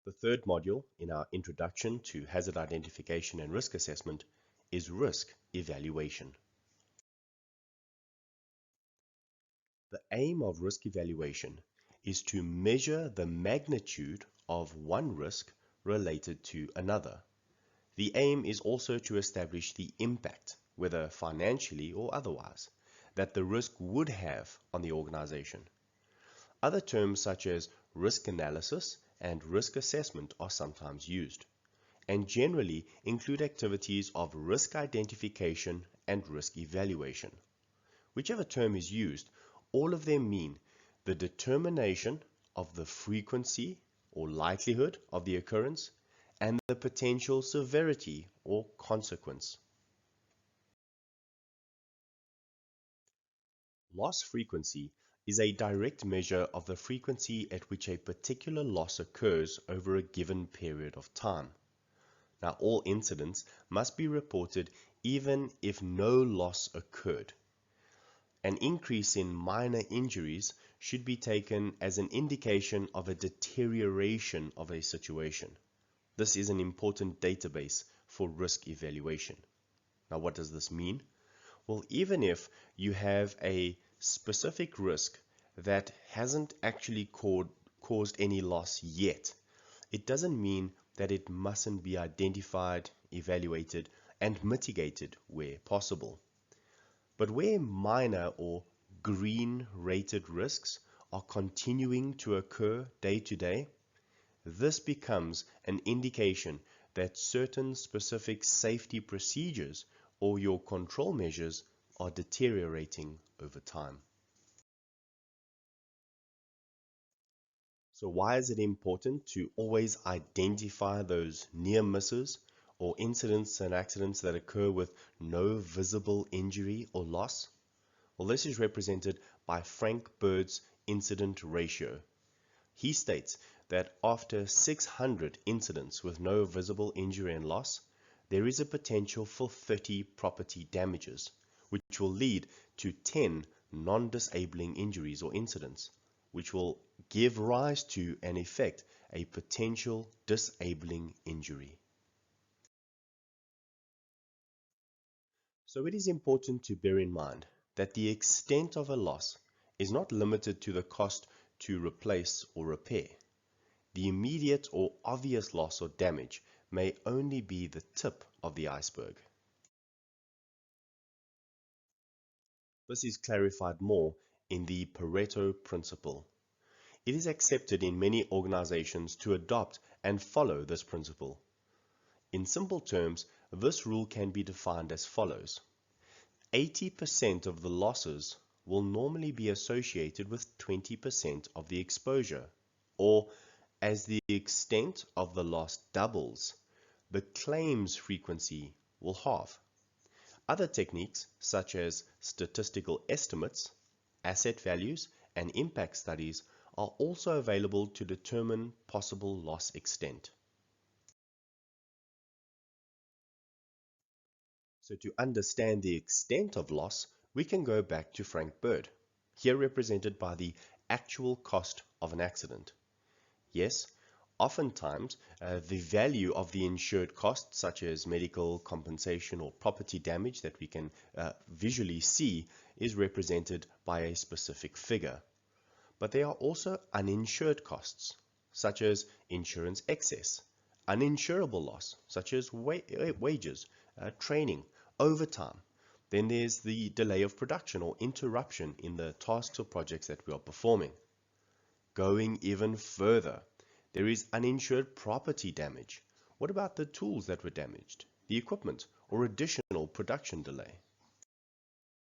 The third module in our Introduction to Hazard Identification and Risk Assessment is Risk Evaluation. The aim of risk evaluation is to measure the magnitude of one risk related to another. The aim is also to establish the impact, whether financially or otherwise, that the risk would have on the organization. Other terms such as risk analysis and risk assessment are sometimes used, and generally include activities of risk identification and risk evaluation. Whichever term is used, all of them mean the determination of the frequency or likelihood of the occurrence and the potential severity or consequence. Loss frequency is a direct measure of the frequency at which a particular loss occurs over a given period of time. Now, all incidents must be reported even if no loss occurred. An increase in minor injuries should be taken as an indication of a deterioration of a situation. This is an important database for risk evaluation. Now, what does this mean? Well, even if you have a specific risk that hasn't actually caused any loss yet, it doesn't mean that it mustn't be identified, evaluated, and mitigated where possible. But where minor or green rated risks are continuing to occur day to day, this becomes an indication that certain specific safety procedures or your control measures are deteriorating over time. So why is it important to always identify those near misses or incidents and accidents that occur with no visible injury or loss? Well, this is represented by Frank Bird's incident ratio. He states that after 600 incidents with no visible injury and loss, there is a potential for 30 property damages, which will lead to 10 non-disabling injuries or incidents, which will give rise to and effect a potential disabling injury. So it is important to bear in mind that the extent of a loss is not limited to the cost to replace or repair. The immediate or obvious loss or damage may only be the tip of the iceberg. This is clarified more in the Pareto principle. It is accepted in many organizations to adopt and follow this principle. In simple terms, this rule can be defined as follows. 80% of the losses will normally be associated with 20% of the exposure, or as the extent of the loss doubles, the claims frequency will halve. Other techniques, such as statistical estimates, asset values, and impact studies, are also available to determine possible loss extent. So to understand the extent of loss, we can go back to Frank Bird, here represented by the actual cost of an accident. Yes, oftentimes the value of the insured costs, such as medical compensation or property damage that we can visually see, is represented by a specific figure. But there are also uninsured costs, such as insurance excess, uninsurable loss, such as wages, training, overtime. Then there's the delay of production or interruption in the tasks or projects that we are performing. Going even further, there is uninsured property damage. What about the tools that were damaged, the equipment, or additional production delay?